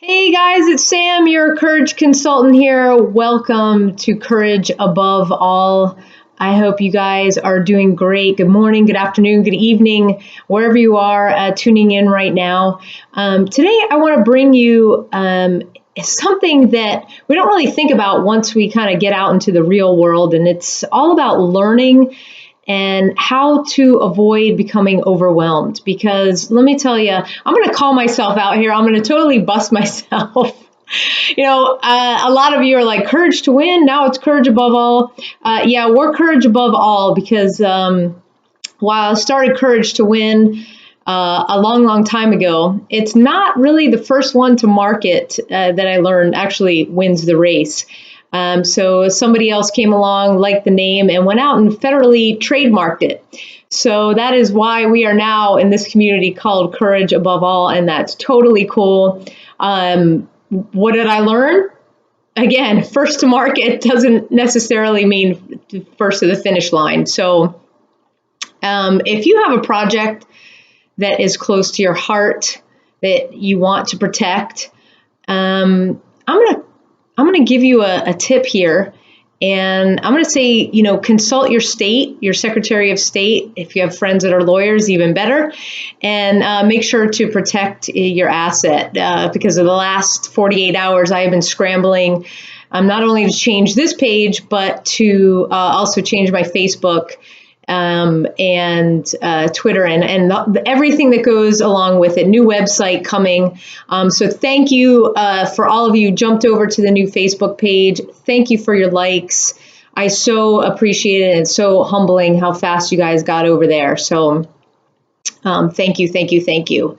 Hey guys, it's Sam, your courage consultant here. Welcome to Courage Above All. I hope you guys are doing great. Good morning, good afternoon, good evening, wherever you are tuning in right now. Today, I want to bring you something that we don't really think about once we kind of get out into the real world, and it's all about learning and how to avoid becoming overwhelmed. Because let me tell you, I'm going to call myself out here. I'm going to totally bust myself. A lot of you are like, courage to win. Now it's courage above all. Yeah, we're courage above all because while I started Courage to Win a long time ago, it's not really the first one to market that I learned actually wins the race. So somebody else came along, liked the name, and went out and federally trademarked it. So that is why we are now in this community called Courage Above All, and that's totally cool. What did I learn? Again, first to market doesn't necessarily mean first to the finish line. So if you have a project that is close to your heart that you want to protect, I'm going to give you a tip here, and I'm going to say, consult your state, your Secretary of State. If you have friends that are lawyers, even better, and make sure to protect your asset. Because of the last 48 hours, I have been scrambling not only to change this page, but to also change my Facebook and Twitter and everything that goes along with it. New website coming. So thank you for all of you jumped over to the new Facebook page. Thank you for your likes. I so appreciate it, and it's so humbling how fast you guys got over there. So thank you.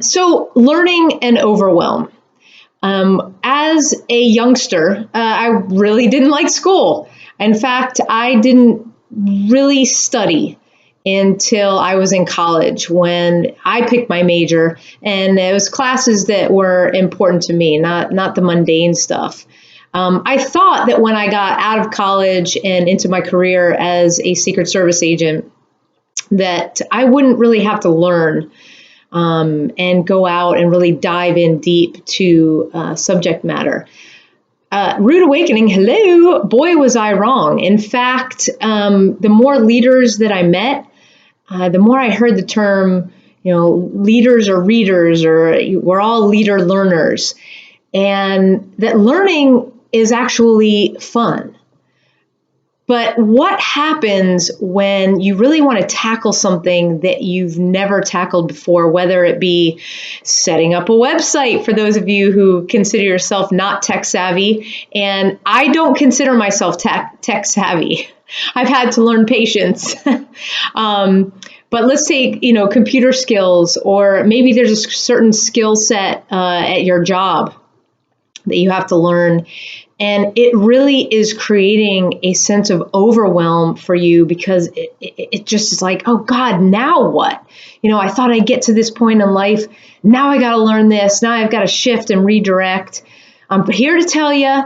So learning and overwhelm. As a youngster, I really didn't like school. In fact, I didn't really study until I was in college when I picked my major, and it was classes that were important to me, not the mundane stuff. I thought that when I got out of college and into my career as a Secret Service agent, that I wouldn't really have to learn and go out and really dive in deep to subject matter. Rude awakening, hello, boy, was I wrong. In fact, the more leaders that I met, the more I heard the term, leaders or readers, or we're all leader learners, and that learning is actually fun. But what happens when you really want to tackle something that you've never tackled before, whether it be setting up a website for those of you who consider yourself not tech savvy, and I don't consider myself tech savvy. I've had to learn patience. But let's take, computer skills, or maybe there's a certain skill set at your job that you have to learn. And it really is creating a sense of overwhelm for you because it just is like, oh God, now what? I thought I'd get to this point in life. Now I got to learn this. Now I've got to shift and redirect. I'm here to tell you,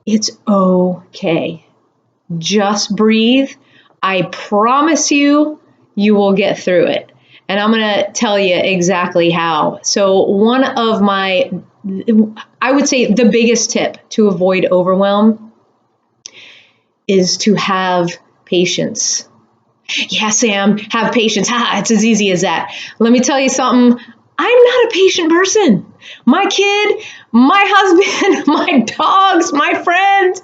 it's okay. Just breathe. I promise you, you will get through it. And I'm going to tell you exactly how. So one of I would say the biggest tip to avoid overwhelm is to have patience. Yeah, Sam, have patience. It's as easy as that. Let me tell you something. I'm not a patient person. My kid, my husband, my dogs, my friends,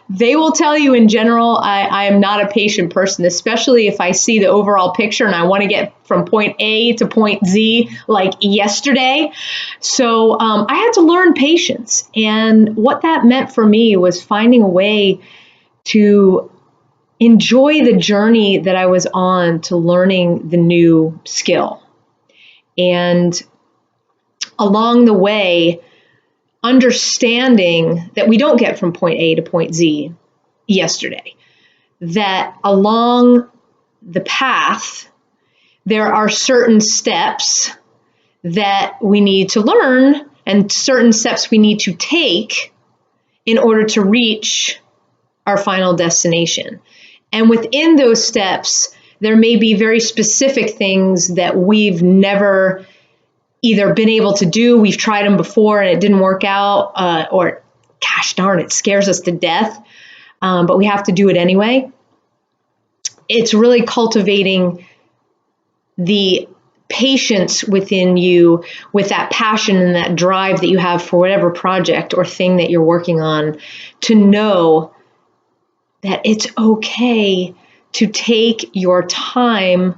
they will tell you in general, I am not a patient person, especially if I see the overall picture and I want to get from point A to point Z like yesterday. So I had to learn patience. And what that meant for me was finding a way to enjoy the journey that I was on to learning the new skill. And along the way, understanding that we don't get from point A to point Z yesterday, that along the path, there are certain steps that we need to learn and certain steps we need to take in order to reach our final destination. And within those steps, there may be very specific things that we've never either been able to do, we've tried them before and it didn't work out, or gosh darn, it scares us to death, but we have to do it anyway. It's really cultivating the patience within you with that passion and that drive that you have for whatever project or thing that you're working on, to know that it's okay to take your time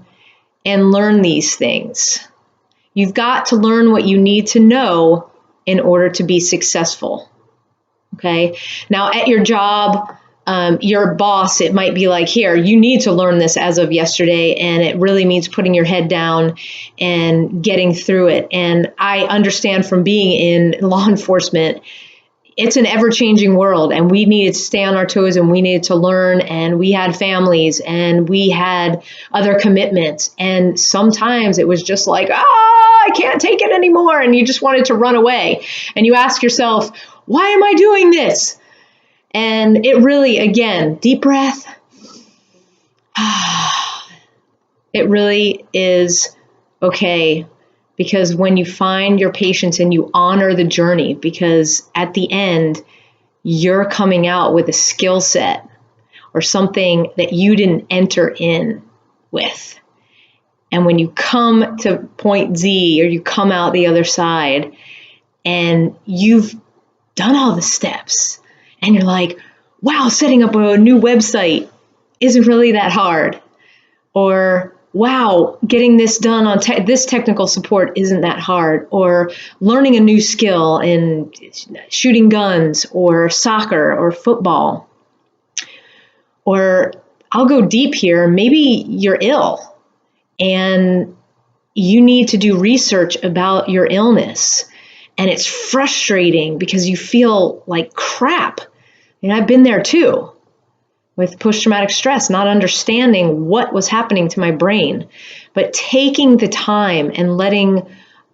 and learn these things. You've got to learn what you need to know in order to be successful. Okay. Now at your job, your boss, it might be like, here, you need to learn this as of yesterday. And it really means putting your head down and getting through it. And I understand from being in law enforcement, it's an ever-changing world, and we needed to stay on our toes, and we needed to learn, and we had families, and we had other commitments. And sometimes it was just like, I can't take it anymore. And you just wanted to run away. And you ask yourself, why am I doing this? And it really, again, deep breath. It really is okay, because when you find your patience and you honor the journey, because at the end, you're coming out with a skill set or something that you didn't enter in with. And when you come to point Z, or you come out the other side and you've done all the steps, and you're like, wow, setting up a new website isn't really that hard. Or, wow, getting this done on this technical support isn't that hard. Or learning a new skill in shooting guns or soccer or football. Or I'll go deep here, maybe you're ill and you need to do research about your illness. And it's frustrating because you feel like crap. And I've been there too, with post-traumatic stress, not understanding what was happening to my brain. But taking the time and letting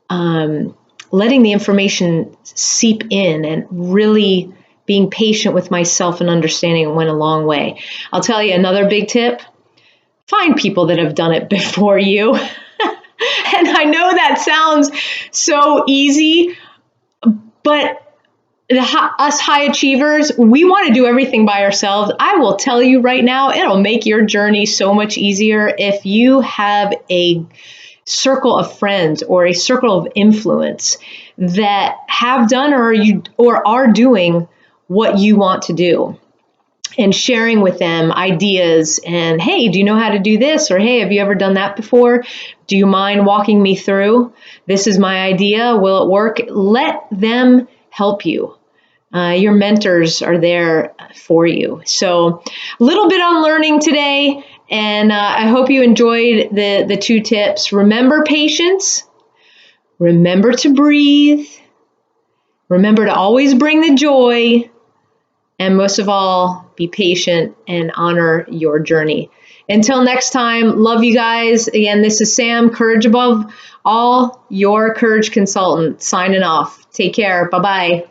the information seep in, and really being patient with myself and understanding it went a long way. I'll tell you another big tip. Find people that have done it before you. And I know that sounds so easy, but us high achievers, we want to do everything by ourselves. I will tell you right now, it'll make your journey so much easier if you have a circle of friends or a circle of influence that have done or are doing what you want to do, and sharing with them ideas and, hey, do you know how to do this? Or, hey, have you ever done that before? Do you mind walking me through? This is my idea. Will it work? Let them help you. Your mentors are there for you. So a little bit on learning today, and I hope you enjoyed the 2 tips. Remember patience. Remember to breathe. Remember to always bring the joy. And most of all, be patient and honor your journey. Until next time, love you guys. Again, this is Sam, Courage Above All, your Courage Consultant, signing off. Take care. Bye-bye.